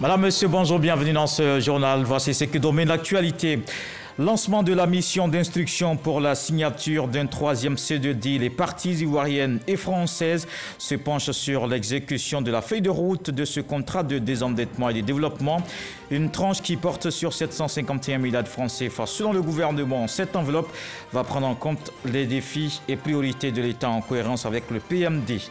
Madame, Monsieur, bonjour, bienvenue dans ce journal. Voici ce qui domine l'actualité. Lancement de la mission d'instruction pour la signature d'un troisième C2D. Les parties ivoiriennes et françaises se penchent sur l'exécution de la feuille de route de ce contrat de désendettement et de développement. Une tranche qui porte sur 751 milliards de francs CFA. Selon le gouvernement, cette enveloppe va prendre en compte les défis et priorités de l'État en cohérence avec le PMD.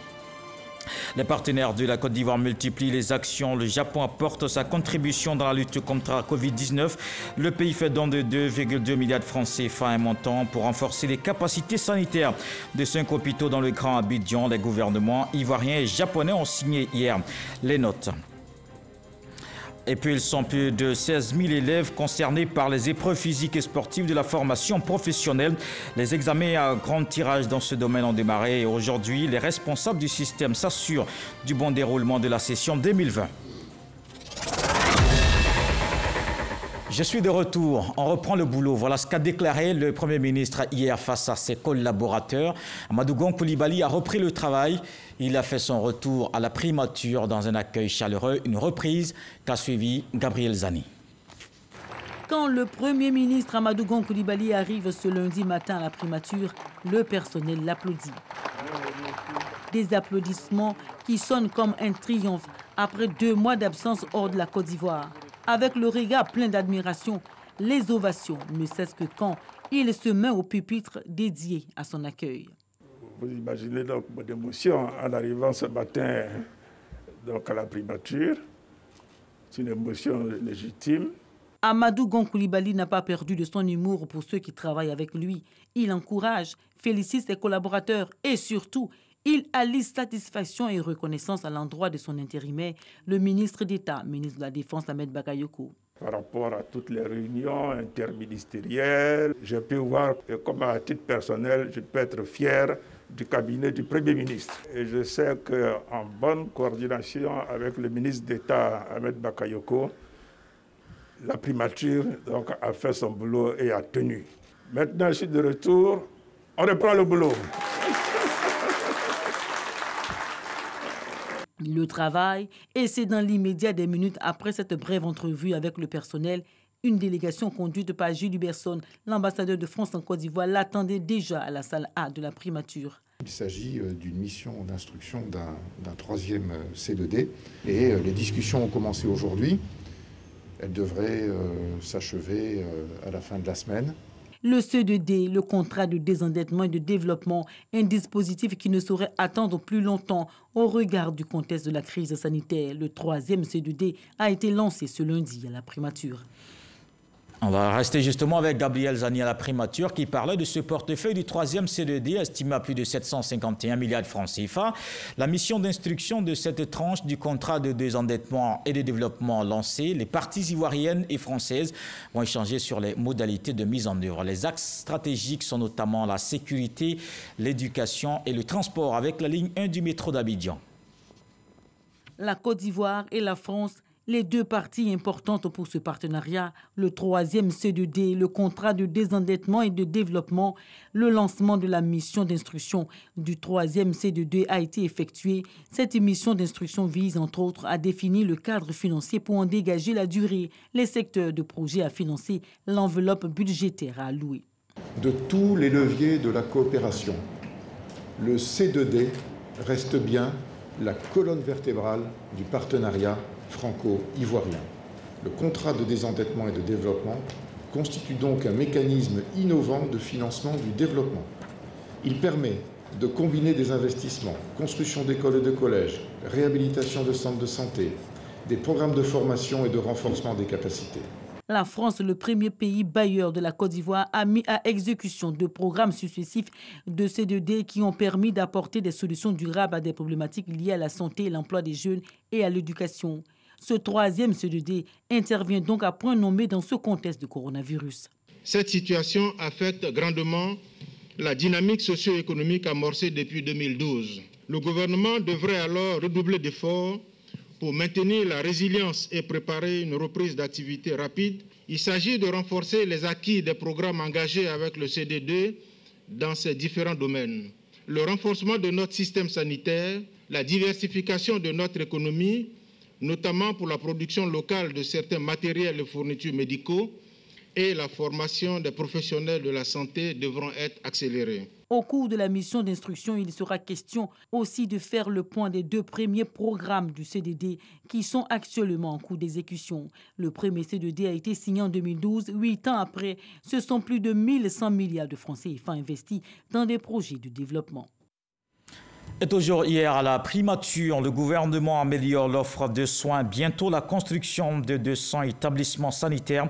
Les partenaires de la Côte d'Ivoire multiplient les actions. Le Japon apporte sa contribution dans la lutte contre la Covid-19. Le pays fait don de 2,2 milliards de francs CFA, un montant pour renforcer les capacités sanitaires de 5 hôpitaux dans le Grand Abidjan. Les gouvernements ivoiriens et japonais ont signé hier les notes. Et puis, ils sont plus de 16 000 élèves concernés par les épreuves physiques et sportives de la formation professionnelle. Les examens à grand tirage dans ce domaine ont démarré et aujourd'hui, les responsables du système s'assurent du bon déroulement de la session 2020. Je suis de retour, on reprend le boulot. Voilà ce qu'a déclaré le Premier ministre hier face à ses collaborateurs. Amadou Gon Coulibaly a repris le travail. Il a fait son retour à la primature dans un accueil chaleureux, une reprise qu'a suivi Gabriel Zani. Quand le Premier ministre Amadou Gon Coulibaly arrive ce lundi matin à la primature, le personnel l'applaudit. Des applaudissements qui sonnent comme un triomphe après 2 mois d'absence hors de la Côte d'Ivoire. Avec le regard plein d'admiration, les ovations ne cessent que quand il se met au pupitre dédié à son accueil. Vous imaginez donc mon émotion en arrivant ce matin donc à la primature. C'est une émotion légitime. Amadou Gon Coulibaly n'a pas perdu de son humour pour ceux qui travaillent avec lui. Il encourage, félicite ses collaborateurs et surtout, il allie satisfaction et reconnaissance à l'endroit de son intérimaire, le ministre d'État, ministre de la Défense, Ahmed Bakayoko. Par rapport à toutes les réunions interministérielles, je peux voir que comme à titre personnel, je peux être fier du cabinet du Premier ministre. Et je sais qu'en bonne coordination avec le ministre d'État, Ahmed Bakayoko, la primature donc, a fait son boulot et a tenu. Maintenant, je suis de retour, on reprend le boulot. Le travail, et c'est dans l'immédiat des minutes après cette brève entrevue avec le personnel, une délégation conduite par Gilles Huberson, l'ambassadeur de France en Côte d'Ivoire, l'attendait déjà à la salle A de la primature. Il s'agit d'une mission d'instruction d'un troisième C2D et les discussions ont commencé aujourd'hui. Elles devraient s'achever à la fin de la semaine. Le C2D, le contrat de désendettement et de développement, un dispositif qui ne saurait attendre plus longtemps au regard du contexte de la crise sanitaire. Le troisième C2D a été lancé ce lundi à la primature. On va rester justement avec Gabriel Zani à la primature qui parlait de ce portefeuille du troisième C2D estimé à plus de 751 milliards de francs CFA. La mission d'instruction de cette tranche du contrat de désendettement et de développement lancée, les parties ivoiriennes et françaises vont échanger sur les modalités de mise en œuvre. Les axes stratégiques sont notamment la sécurité, l'éducation et le transport avec la ligne 1 du métro d'Abidjan. La Côte d'Ivoire et la France, les deux parties importantes pour ce partenariat, le troisième C2D, le contrat de désendettement et de développement, le lancement de la mission d'instruction du troisième C2D a été effectué. Cette mission d'instruction vise entre autres à définir le cadre financier pour en dégager la durée, les secteurs de projets à financer, l'enveloppe budgétaire à allouer. De tous les leviers de la coopération, le C2D reste bien la colonne vertébrale du partenariat franco-ivoirien. Le contrat de désendettement et de développement constitue donc un mécanisme innovant de financement du développement. Il permet de combiner des investissements, construction d'écoles et de collèges, réhabilitation de centres de santé, des programmes de formation et de renforcement des capacités. La France, le premier pays bailleur de la Côte d'Ivoire, a mis à exécution 2 programmes successifs de C2D qui ont permis d'apporter des solutions durables à des problématiques liées à la santé et l'emploi des jeunes et à l'éducation. Ce troisième C2D intervient donc à point nommé dans ce contexte de coronavirus. Cette situation affecte grandement la dynamique socio-économique amorcée depuis 2012. Le gouvernement devrait alors redoubler d'efforts pour maintenir la résilience et préparer une reprise d'activité rapide. Il s'agit de renforcer les acquis des programmes engagés avec le CD2 dans ces différents domaines. Le renforcement de notre système sanitaire, la diversification de notre économie, notamment pour la production locale de certains matériels et fournitures médicaux, et la formation des professionnels de la santé devront être accélérées. Au cours de la mission d'instruction, il sera question aussi de faire le point des 2 premiers programmes du CDD qui sont actuellement en cours d'exécution. Le premier CDD a été signé en 2012. 8 ans après, ce sont plus de 1100 milliards de francs CFA investis dans des projets de développement. Et toujours hier à la primature, le gouvernement améliore l'offre de soins. Bientôt la construction de 200 établissements sanitaires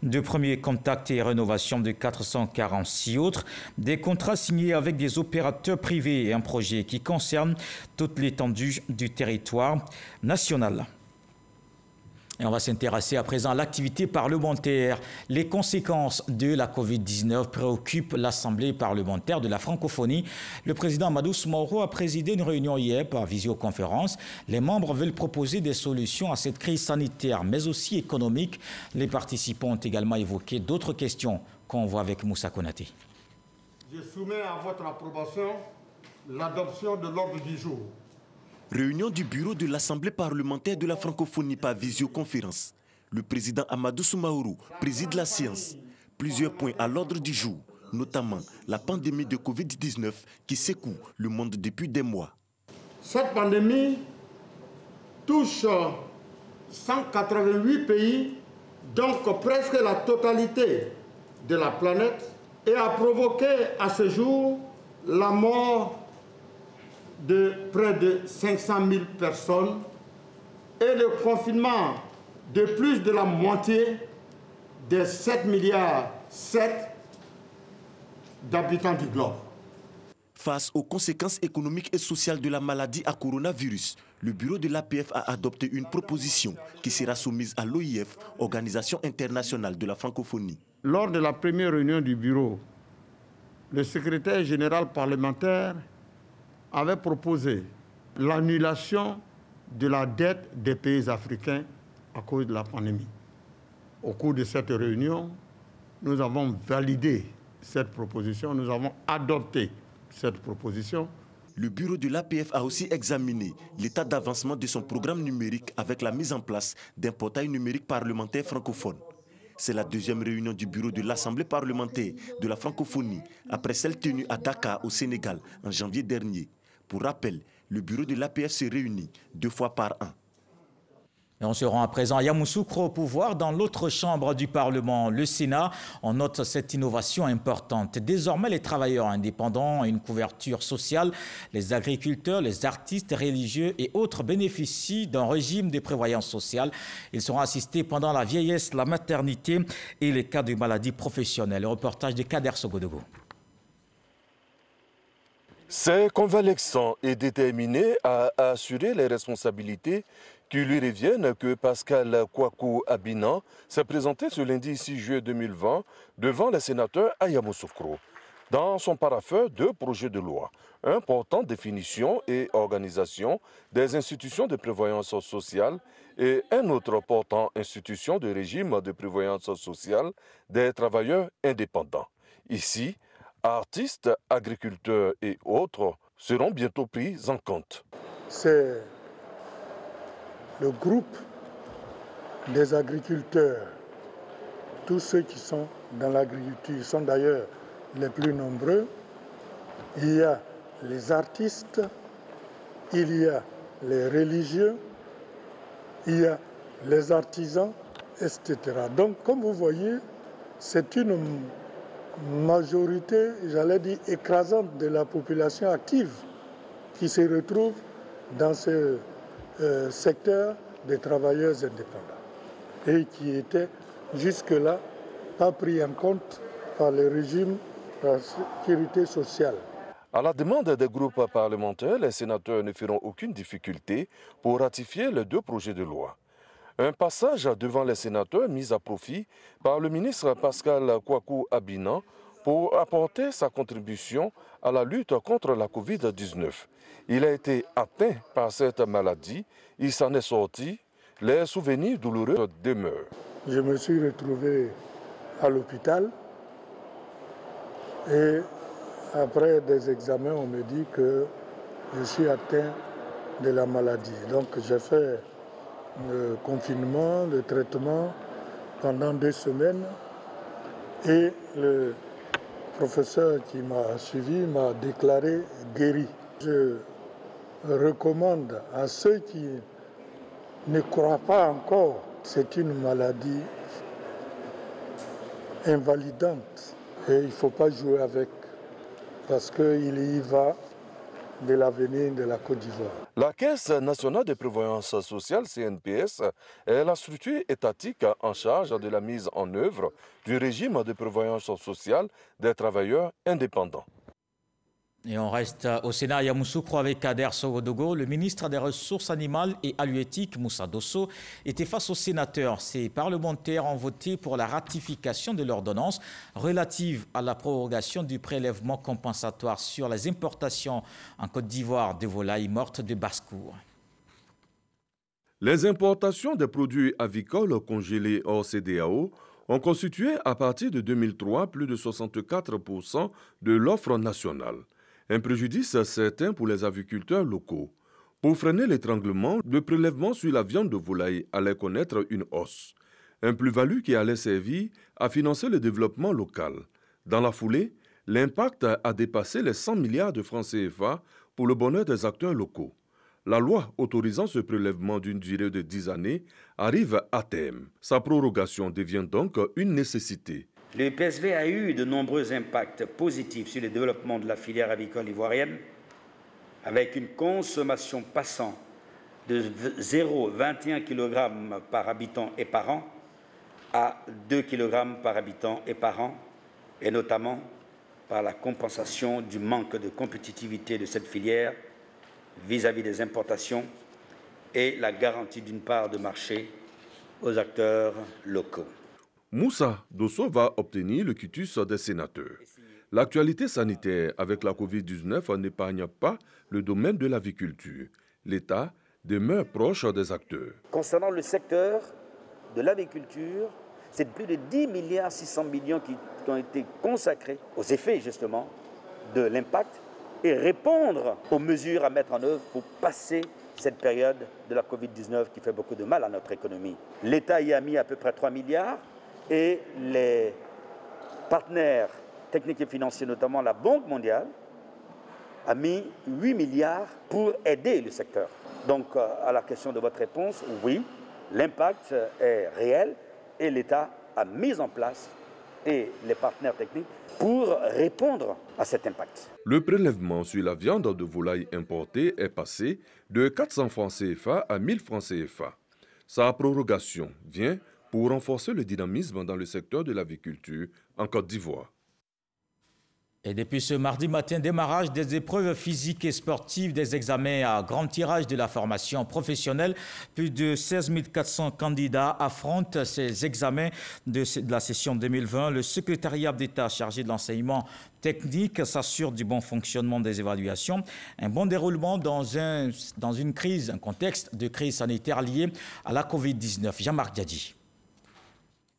de premier contact et rénovation de 446 autres. Des contrats signés avec des opérateurs privés et un projet qui concerne toute l'étendue du territoire national. Et on va s'intéresser à présent à l'activité parlementaire. Les conséquences de la Covid-19 préoccupent l'Assemblée parlementaire de la francophonie. Le président Amadou Soumaoro a présidé une réunion hier par visioconférence. Les membres veulent proposer des solutions à cette crise sanitaire, mais aussi économique. Les participants ont également évoqué d'autres questions qu'on voit avec Moussa Konaté. Je soumets à votre approbation l'adoption de l'ordre du jour. Réunion du bureau de l'Assemblée parlementaire de la francophonie par visioconférence. Le président Amadou Soumaoro préside la séance. Plusieurs points à l'ordre du jour, notamment la pandémie de Covid-19 qui secoue le monde depuis des mois. Cette pandémie touche 188 pays, donc presque la totalité de la planète, et a provoqué à ce jour la mort de près de 500 000 personnes et le confinement de plus de la moitié des 7,7 milliards d'habitants du globe. Face aux conséquences économiques et sociales de la maladie à coronavirus, le bureau de l'APF a adopté une proposition qui sera soumise à l'OIF, Organisation internationale de la francophonie. Lors de la première réunion du bureau, le secrétaire général parlementaire avait proposé l'annulation de la dette des pays africains à cause de la pandémie. Au cours de cette réunion, nous avons validé cette proposition, nous avons adopté cette proposition. Le bureau de l'APF a aussi examiné l'état d'avancement de son programme numérique avec la mise en place d'un portail numérique parlementaire francophone. C'est la deuxième réunion du bureau de l'Assemblée parlementaire de la francophonie après celle tenue à Dakar au Sénégal en janvier dernier. Pour rappel, le bureau de l'APF se réunit 2 fois par an. Et on se rend à présent à Yamoussoukro au pouvoir dans l'autre chambre du Parlement, le Sénat. On note cette innovation importante. Désormais, les travailleurs indépendants ont une couverture sociale. Les agriculteurs, les artistes religieux et autres bénéficient d'un régime de prévoyance sociale. Ils seront assistés pendant la vieillesse, la maternité et les cas de maladies professionnelles. Le reportage de Kader Sogodogo. Ce convalescent est déterminé à assurer les responsabilités qui lui reviennent que Pascal Kwaku Abinan s'est présenté ce lundi 6 juillet 2020 devant les sénateurs à Yamoussoukro. Dans son parafeu, 2 projets de loi, un portant définition et organisation des institutions de prévoyance sociale et un autre portant institution de régime de prévoyance sociale des travailleurs indépendants. Ici, artistes, agriculteurs et autres seront bientôt pris en compte. C'est le groupe des agriculteurs, tous ceux qui sont dans l'agriculture, ils sont d'ailleurs les plus nombreux. Il y a les artistes, il y a les religieux, il y a les artisans, etc. Donc, comme vous voyez, c'est une majorité, j'allais dire, écrasante de la population active qui se retrouve dans ce secteur des travailleurs indépendants et qui étaient jusque-là pas pris en compte par le régime de la sécurité sociale. À la demande des groupes parlementaires, les sénateurs ne feront aucune difficulté pour ratifier les 2 projets de loi. Un passage devant les sénateurs mis à profit par le ministre Pascal Kwaku Abinan pour apporter sa contribution à la lutte contre la Covid-19. Il a été atteint par cette maladie, il s'en est sorti, les souvenirs douloureux demeurent. Je me suis retrouvé à l'hôpital et après des examens, on me dit que je suis atteint de la maladie. Donc j'ai fait le confinement, le traitement pendant 2 semaines. Et le professeur qui m'a suivi m'a déclaré guéri. Je recommande à ceux qui ne croient pas encore, c'est une maladie invalidante et il ne faut pas jouer avec parce qu'il y va de l'avenir de la Côte d'Ivoire. La Caisse nationale de prévoyance sociale, CNPS, est la structure étatique en charge de la mise en œuvre du régime de prévoyance sociale des travailleurs indépendants. Et on reste au Sénat à Yamoussoukro avec Kader Sogodogo. Le ministre des Ressources animales et halieutiques, Moussa Dosso, était face aux sénateurs. Ces parlementaires ont voté pour la ratification de l'ordonnance relative à la prorogation du prélèvement compensatoire sur les importations en Côte d'Ivoire de volailles mortes de basse-cour. Les importations des produits avicoles congelés hors CEDEAO ont constitué à partir de 2003 plus de 64% de l'offre nationale. Un préjudice certain pour les aviculteurs locaux. Pour freiner l'étranglement, le prélèvement sur la viande de volaille allait connaître une hausse. Un plus-value qui allait servir à financer le développement local. Dans la foulée, l'impact a dépassé les 100 milliards de francs CFA pour le bonheur des acteurs locaux. La loi autorisant ce prélèvement d'une durée de 10 années arrive à terme. Sa prorogation devient donc une nécessité. Le PSV a eu de nombreux impacts positifs sur le développement de la filière avicole ivoirienne, avec une consommation passant de 0,21 kg par habitant et par an à 2 kg par habitant et par an, et notamment par la compensation du manque de compétitivité de cette filière vis-à-vis des importations et la garantie d'une part de marché aux acteurs locaux. Moussa Dosso va obtenir le quitus des sénateurs. L'actualité sanitaire avec la Covid-19 n'épargne pas le domaine de l'aviculture. L'État demeure proche des acteurs. Concernant le secteur de l'aviculture, c'est plus de 10 milliards 600 millions qui ont été consacrés aux effets justement de l'impact et répondre aux mesures à mettre en œuvre pour passer cette période de la Covid-19 qui fait beaucoup de mal à notre économie. L'État y a mis à peu près 3 milliards et les partenaires techniques et financiers, notamment la Banque mondiale, a mis 8 milliards pour aider le secteur. Donc, à la question de votre réponse, oui, l'impact est réel et l'État a mis en place et les partenaires techniques pour répondre à cet impact. Le prélèvement sur la viande de volaille importée est passé de 400 francs CFA à 1000 francs CFA. Sa prorogation vient pour renforcer le dynamisme dans le secteur de l'aviculture en Côte d'Ivoire. Et depuis ce mardi matin, démarrage des épreuves physiques et sportives des examens à grand tirage de la formation professionnelle. Plus de 16 400 candidats affrontent ces examens de la session 2020. Le secrétariat d'État chargé de l'enseignement technique s'assure du bon fonctionnement des évaluations. Un bon déroulement dans un contexte de crise sanitaire liée à la Covid-19. Jean-Marc Diadji.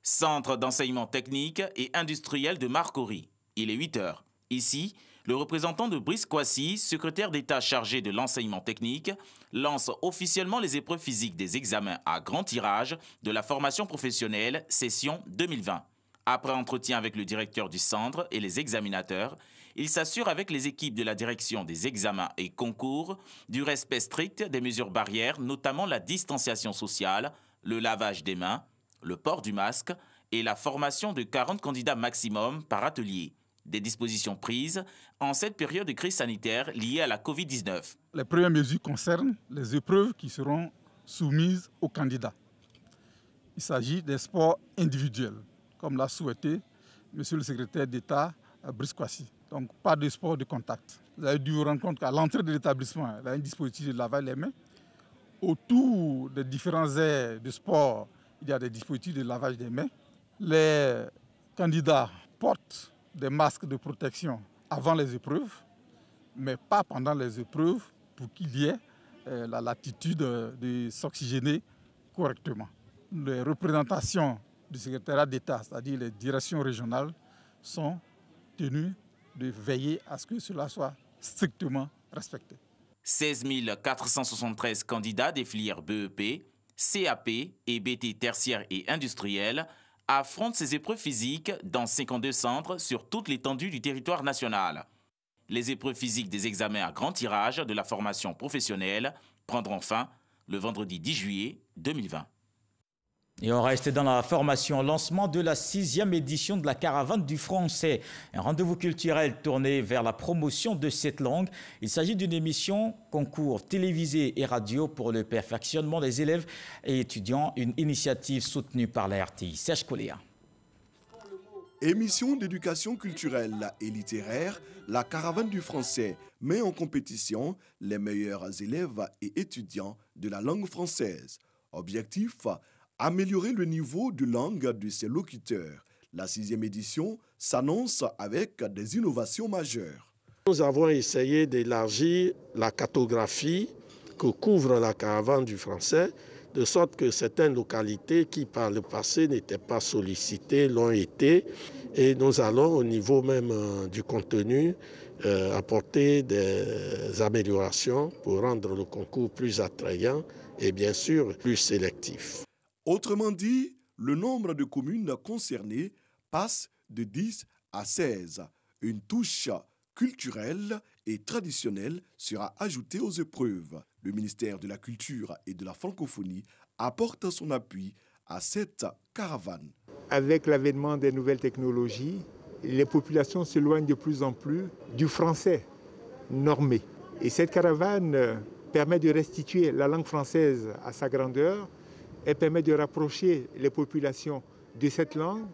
Centre d'enseignement technique et industriel de Marcory. Il est 8 heures. Ici, le représentant de Brice Kwasi, secrétaire d'État chargé de l'enseignement technique, lance officiellement les épreuves physiques des examens à grand tirage de la formation professionnelle session 2020. Après entretien avec le directeur du centre et les examinateurs, il s'assure avec les équipes de la direction des examens et concours du respect strict des mesures barrières, notamment la distanciation sociale, le lavage des mains, le port du masque et la formation de 40 candidats maximum par atelier. Des dispositions prises en cette période de crise sanitaire liée à la Covid-19. Les premières mesures concernent les épreuves qui seront soumises aux candidats. Il s'agit des sports individuels, comme l'a souhaité M. le secrétaire d'État Brice Kwasi. Donc pas de sport de contact. Vous avez dû vous rendre compte qu'à l'entrée de l'établissement, il y a un dispositif de lavage les mains. Autour des différents aires de sport, il y a des dispositifs de lavage des mains. Les candidats portent des masques de protection avant les épreuves, mais pas pendant les épreuves pour qu'il y ait la latitude de s'oxygéner correctement. Les représentations du secrétariat d'État, c'est-à-dire les directions régionales, sont tenues de veiller à ce que cela soit strictement respecté. 16 473 candidats des filières BEP, CAP et BT tertiaire et industriel affrontent ces épreuves physiques dans 52 centres sur toute l'étendue du territoire national. Les épreuves physiques des examens à grand tirage de la formation professionnelle prendront fin le vendredi 10 juillet 2020. Et on reste dans la formation, lancement de la 6e édition de la Caravane du français. Un rendez-vous culturel tourné vers la promotion de cette langue. Il s'agit d'une émission concours télévisé et radio pour le perfectionnement des élèves et étudiants, une initiative soutenue par la RTI. Serge Coléa. Émission d'éducation culturelle et littéraire, la Caravane du français met en compétition les meilleurs élèves et étudiants de la langue française. Objectif, améliorer le niveau de langue de ses locuteurs. La 6e édition s'annonce avec des innovations majeures. Nous avons essayé d'élargir la cartographie que couvre la Caravane du français, de sorte que certaines localités qui par le passé n'étaient pas sollicitées l'ont été. Et nous allons au niveau même du contenu apporter des améliorations pour rendre le concours plus attrayant et bien sûr plus sélectif. Autrement dit, le nombre de communes concernées passe de 10 à 16. Une touche culturelle et traditionnelle sera ajoutée aux épreuves. Le ministère de la Culture et de la Francophonie apporte son appui à cette caravane. Avec l'avènement des nouvelles technologies, les populations s'éloignent de plus en plus du français normé. Et cette caravane permet de restituer la langue française à sa grandeur. Elle permet de rapprocher les populations de cette langue.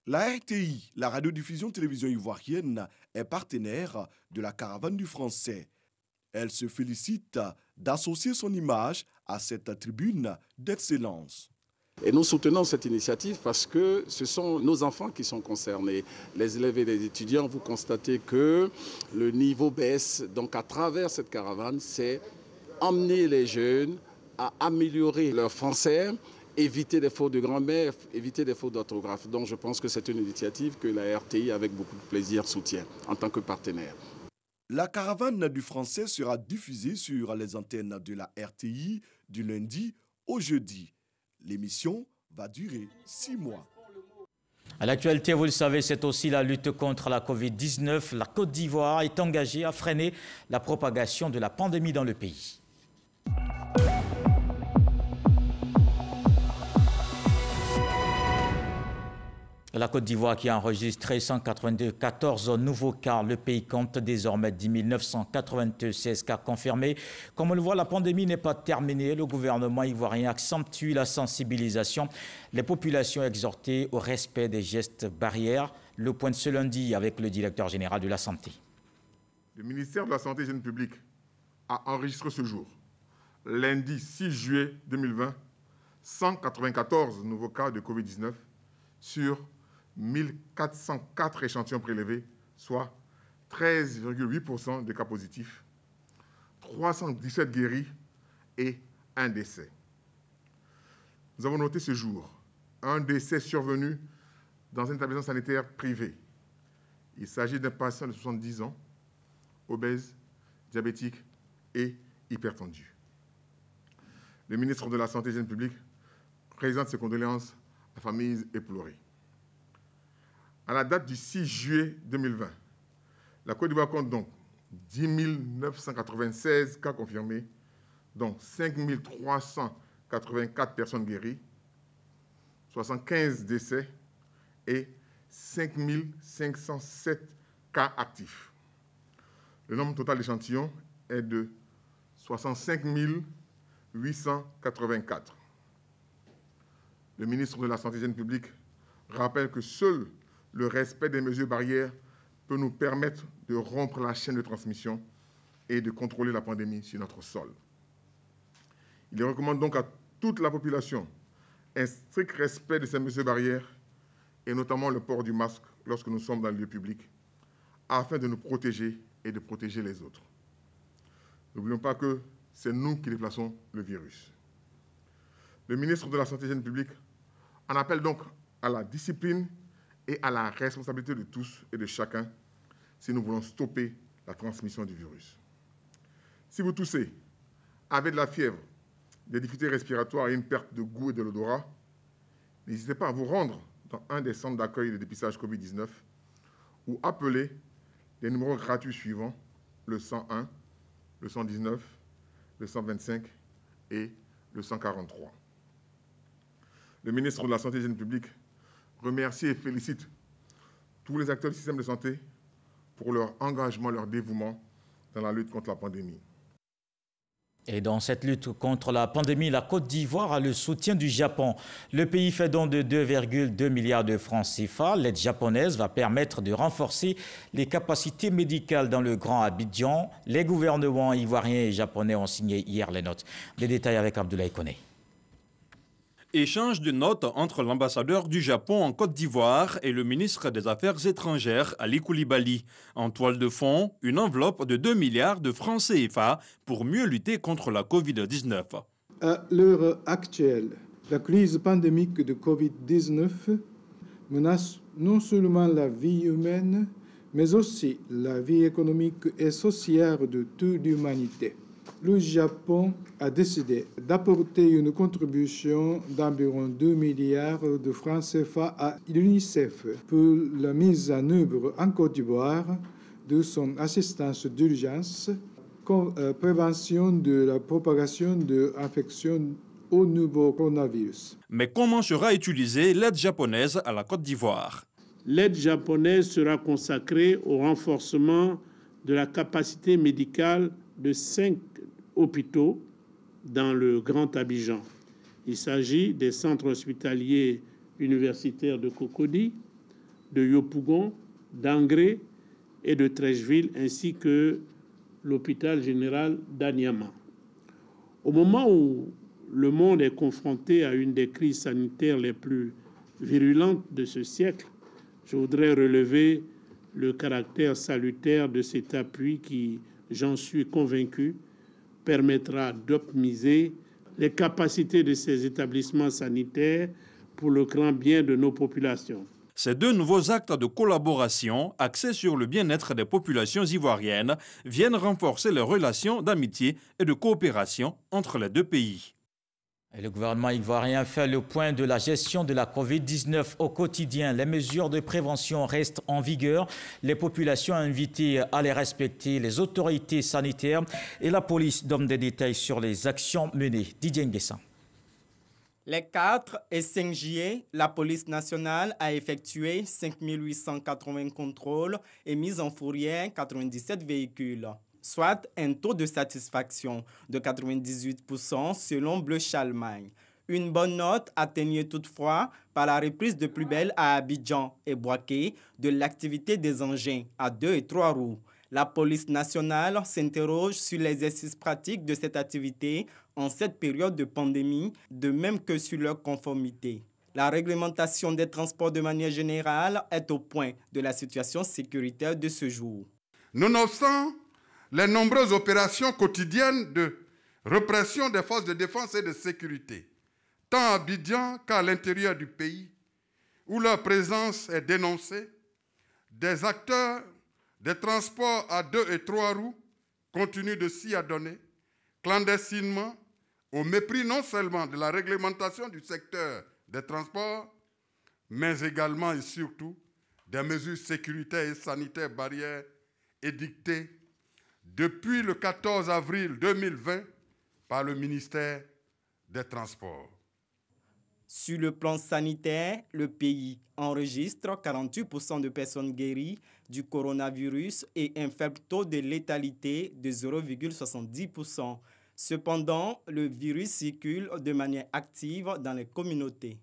La RTI, la radiodiffusion télévision ivoirienne, est partenaire de la Caravane du français. Elle se félicite d'associer son image à cette tribune d'excellence. Et nous soutenons cette initiative parce que ce sont nos enfants qui sont concernés. Les élèves et les étudiants, vous constatez que le niveau baisse. Donc à travers cette caravane, c'est emmener les jeunes à améliorer leur français, éviter les fautes de grammaire, éviter les fautes d'orthographe. Donc je pense que c'est une initiative que la RTI, avec beaucoup de plaisir, soutient en tant que partenaire. La caravane du français sera diffusée sur les antennes de la RTI du lundi au jeudi. L'émission va durer 6 mois. À l'actualité, vous le savez, c'est aussi la lutte contre la Covid-19. La Côte d'Ivoire est engagée à freiner la propagation de la pandémie dans le pays. La Côte d'Ivoire qui a enregistré 194 nouveaux cas. Le pays compte désormais 10 996 cas confirmés. Comme on le voit, la pandémie n'est pas terminée. Le gouvernement ivoirien accentue la sensibilisation. Les populations exhortées au respect des gestes barrières. Le point de ce lundi avec le directeur général de la Santé. Le ministère de la Santé et de l'Hygiène publique a enregistré ce jour, lundi 6 juillet 2020, 194 nouveaux cas de Covid-19 sur 1404 échantillons prélevés, soit 13,8% des cas positifs, 317 guéris et un décès. Nous avons noté ce jour un décès survenu dans un établissement sanitaire privé. Il s'agit d'un patient de 70 ans, obèse, diabétique et hypertendu. Le ministre de la Santé et de l'Hygiène publique présente ses condoléances à la famille éplorée. À la date du 6 juillet 2020, la Côte d'Ivoire compte donc 10 996 cas confirmés, dont 5 384 personnes guéries, 75 décès et 5 507 cas actifs. Le nombre total d'échantillons est de 65 884. Le ministre de la Santé et de l'Hygiène publique rappelle que seul le respect des mesures barrières peut nous permettre de rompre la chaîne de transmission et de contrôler la pandémie sur notre sol. Il recommande donc à toute la population un strict respect de ces mesures barrières et notamment le port du masque lorsque nous sommes dans le lieu public afin de nous protéger et de protéger les autres. N'oublions pas que c'est nous qui déplaçons le virus. Le ministre de la Santé et de l'Hygiène publique en appelle donc à la discipline et à la responsabilité de tous et de chacun si nous voulons stopper la transmission du virus. Si vous toussez, avez de la fièvre des difficultés respiratoires et une perte de goût et de l'odorat, n'hésitez pas à vous rendre dans un des centres d'accueil de dépistage Covid-19 ou appeler les numéros gratuits suivants, le 101, le 119, le 125 et le 143. Le ministre de la Santé et de l'Hygiène publique remercie et félicite tous les acteurs du système de santé pour leur engagement, leur dévouement dans la lutte contre la pandémie. Et dans cette lutte contre la pandémie, la Côte d'Ivoire a le soutien du Japon. Le pays fait don de 2,2 milliards de francs CFA. L'aide japonaise va permettre de renforcer les capacités médicales dans le Grand Abidjan. Les gouvernements ivoiriens et japonais ont signé hier les notes. Les détails avec Abdoulaye Koné. Échange de notes entre l'ambassadeur du Japon en Côte d'Ivoire et le ministre des Affaires étrangères, Ali Koulibaly. En toile de fond, une enveloppe de 2 milliards de francs CFA pour mieux lutter contre la Covid-19. À l'heure actuelle, la crise pandémique de Covid-19 menace non seulement la vie humaine, mais aussi la vie économique et sociale de toute l'humanité. Le Japon a décidé d'apporter une contribution d'environ 2 milliards de francs CFA à l'UNICEF pour la mise en œuvre en Côte d'Ivoire de son assistance d'urgence, prévention de la propagation de l'infection au nouveau coronavirus. Mais comment sera utilisée l'aide japonaise à la Côte d'Ivoire? L'aide japonaise sera consacrée au renforcement de la capacité médicale de 5 hôpitaux dans le Grand Abidjan. Il s'agit des centres hospitaliers universitaires de Cocody, de Yopougon, d'Angré et de Treichville, ainsi que l'hôpital général d'Anyama. Au moment où le monde est confronté à une des crises sanitaires les plus virulentes de ce siècle, je voudrais relever le caractère salutaire de cet appui qui, j'en suis convaincu, permettra d'optimiser les capacités de ces établissements sanitaires pour le grand bien de nos populations. Ces deux nouveaux actes de collaboration axés sur le bien-être des populations ivoiriennes viennent renforcer les relations d'amitié et de coopération entre les deux pays. Et le gouvernement ivoirien fait le point de la gestion de la Covid-19 au quotidien. Les mesures de prévention restent en vigueur. Les populations invitées à les respecter, les autorités sanitaires et la police donnent des détails sur les actions menées. Didier Nguessan. Les 4 et 5 juillet, la police nationale a effectué 5 880 contrôles et mis en fourrière 97 véhicules, soit un taux de satisfaction de 98% selon Bleu Chalmagne. Une bonne note atteignée toutefois par la reprise de plus belle à Abidjan et Boaké de l'activité des engins à 2 et 3 roues. La police nationale s'interroge sur l'exercice pratique de cette activité en cette période de pandémie, de même que sur leur conformité. La réglementation des transports de manière générale est au point de la situation sécuritaire de ce jour. Nonobstant les nombreuses opérations quotidiennes de répression des forces de défense et de sécurité, tant à Abidjan qu'à l'intérieur du pays, où leur présence est dénoncée, des acteurs des transports à 2 et 3 roues continuent de s'y adonner, clandestinement, au mépris non seulement de la réglementation du secteur des transports, mais également et surtout des mesures sécuritaires et sanitaires barrières édictées depuis le 14 avril 2020 par le ministère des Transports. Sur le plan sanitaire, le pays enregistre 48% de personnes guéries du coronavirus et un faible taux de létalité de 0,70%. Cependant, le virus circule de manière active dans les communautés.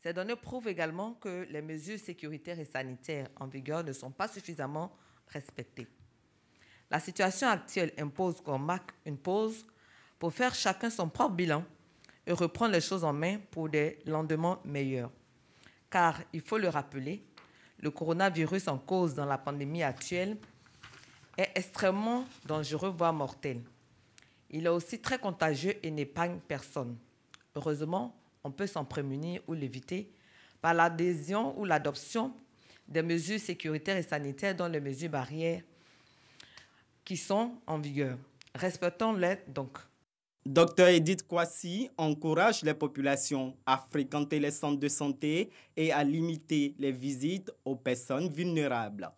Ces données prouvent également que les mesures sécuritaires et sanitaires en vigueur ne sont pas suffisamment respectées. La situation actuelle impose qu'on marque une pause pour faire chacun son propre bilan et reprendre les choses en main pour des lendemains meilleurs. Car, il faut le rappeler, le coronavirus en cause dans la pandémie actuelle est extrêmement dangereux, voire mortel. Il est aussi très contagieux et n'épargne personne. Heureusement, on peut s'en prémunir ou l'éviter par l'adhésion ou l'adoption des mesures sécuritaires et sanitaires dont les mesures barrières qui sont en vigueur. Respectons-les donc. Dr Edith Kwasi encourage les populations à fréquenter les centres de santé et à limiter les visites aux personnes vulnérables.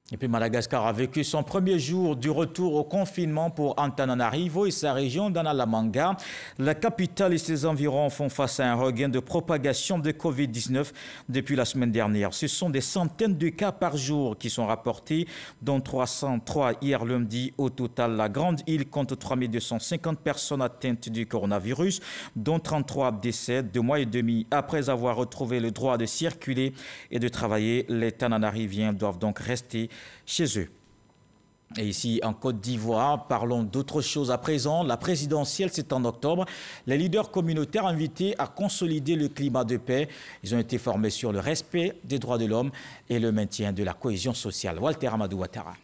Et puis Madagascar a vécu son premier jour du retour au confinement pour Antananarivo et sa région d'Analamanga. La capitale et ses environs font face à un regain de propagation de Covid-19 depuis la semaine dernière. Ce sont des centaines de cas par jour qui sont rapportés, dont 303 hier lundi. Au total, la grande île compte 3250 personnes atteintes du coronavirus, dont 33 décès. 2 mois et demi après avoir retrouvé le droit de circuler et de travailler, les Tananariviens doivent donc rester chez eux. Et ici, en Côte d'Ivoire, parlons d'autre chose à présent. La présidentielle, c'est en octobre. Les leaders communautaires invités à consolider le climat de paix. Ils ont été formés sur le respect des droits de l'homme et le maintien de la cohésion sociale. Walter Amadou Ouattara.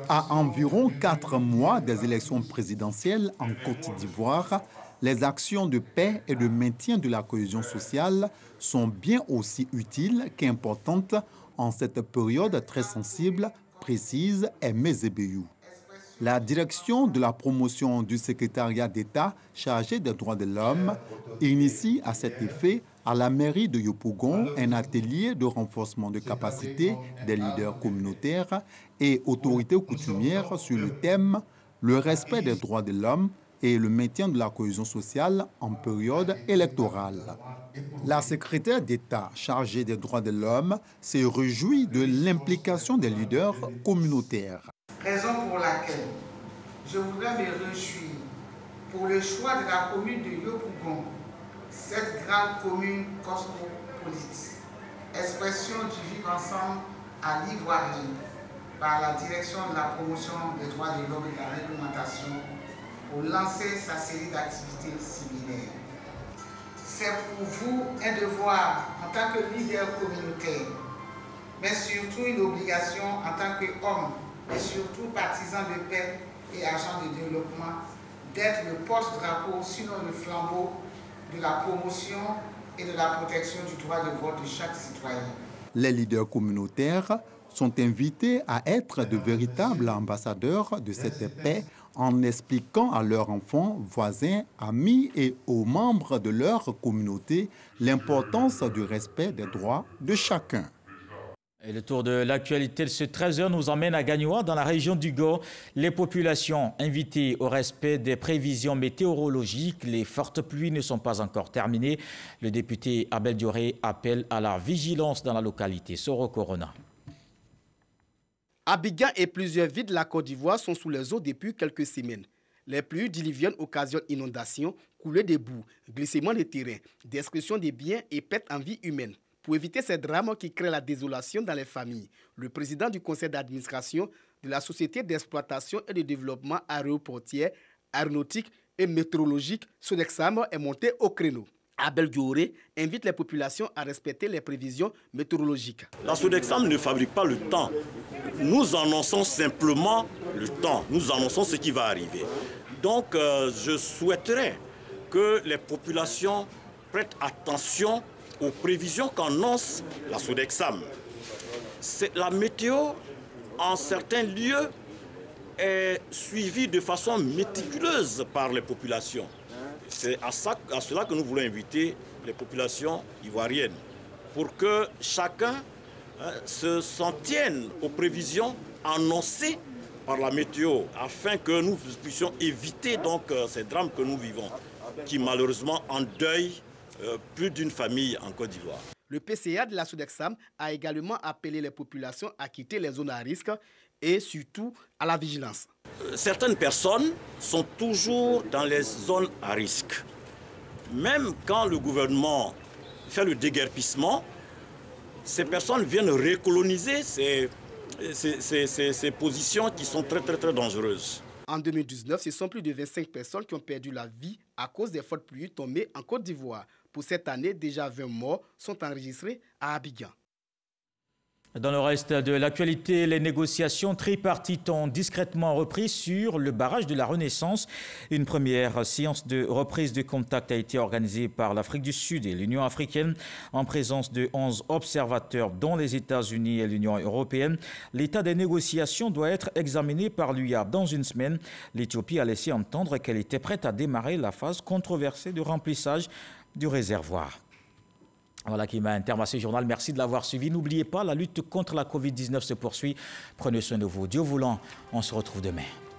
À environ 4 mois des élections présidentielles en Côte d'Ivoire, les actions de paix et de maintien de la cohésion sociale sont bien aussi utiles qu'importantes en cette période très sensible, précise Aimé Zébéyou. La direction de la promotion du secrétariat d'État chargé des droits de l'homme initie à cet effet à la mairie de Yopougon un atelier de renforcement de capacité des leaders communautaires et autorités coutumières sur le thème « Le respect des droits de l'homme et le maintien de la cohésion sociale en période électorale ». La secrétaire d'État chargée des droits de l'homme s'est réjouie de l'implication des leaders communautaires. Raison pour laquelle je voudrais me réjouir pour le choix de la commune de Yopougon, cette grande commune cosmopolite, expression du vivre ensemble à l'Ivoirien par la direction de la promotion des droits de l'homme et de la réglementation pour lancer sa série d'activités similaires. C'est pour vous un devoir en tant que leader communautaire, mais surtout une obligation en tant qu'homme et surtout partisan de paix et agent de développement, d'être le porte-drapeau, sinon le flambeau, de la promotion et de la protection du droit de vote de chaque citoyen. Les leaders communautaires sont invités à être de véritables ambassadeurs de cette paix en expliquant à leurs enfants, voisins, amis et aux membres de leur communauté l'importance du respect des droits de chacun. Et le tour de l'actualité de ce 13h nous emmène à Gagnoa, dans la région du Go. Les populations invitées au respect des prévisions météorologiques. Les fortes pluies ne sont pas encore terminées. Le député Abel Dioré appelle à la vigilance dans la localité. Soro Corona. Abidjan et plusieurs villes de la Côte d'Ivoire sont sous les eaux depuis quelques semaines. Les pluies diluviennes occasionnent inondations, coulées de boue, glissements de terrain, destruction des biens et pertes en vie humaine. Pour éviter ces drames qui créent la désolation dans les familles, le président du conseil d'administration de la Société d'exploitation et de développement aéroportière, aéronautique et météorologique, Sodexam, est monté au créneau. Abel Dioré invite les populations à respecter les prévisions météorologiques. La Sodexam ne fabrique pas le temps. Nous annonçons simplement le temps. Nous annonçons ce qui va arriver. Donc, je souhaiterais que les populations prêtent attention aux prévisions qu'annonce la Sodexam. La météo, en certains lieux, est suivie de façon méticuleuse par les populations. C'est à cela que nous voulons inviter les populations ivoiriennes, pour que chacun s'en tienne aux prévisions annoncées par la météo, afin que nous puissions éviter donc ces drames que nous vivons, qui malheureusement endeuillent plus d'une famille en Côte d'Ivoire. Le PCA de la Sodexam a également appelé les populations à quitter les zones à risque et surtout à la vigilance. Certaines personnes sont toujours dans les zones à risque. Même quand le gouvernement fait le déguerpissement, ces personnes viennent recoloniser ces positions qui sont très dangereuses. En 2019, ce sont plus de 25 personnes qui ont perdu la vie à cause des fortes pluies tombées en Côte d'Ivoire. Pour cette année, déjà 20 morts sont enregistrés à Abidjan. Dans le reste de l'actualité, les négociations tripartites ont discrètement repris sur le barrage de la Renaissance. Une première séance de reprise de contact a été organisée par l'Afrique du Sud et l'Union africaine en présence de 11 observateurs dont les États-Unis et l'Union européenne. L'état des négociations doit être examiné par l'UIA dans une semaine. L'Éthiopie a laissé entendre qu'elle était prête à démarrer la phase controversée de remplissage du réservoir. Voilà qui met un terme à ce journal. Merci de l'avoir suivi. N'oubliez pas, la lutte contre la Covid-19 se poursuit. Prenez soin de vous. Dieu voulant, on se retrouve demain.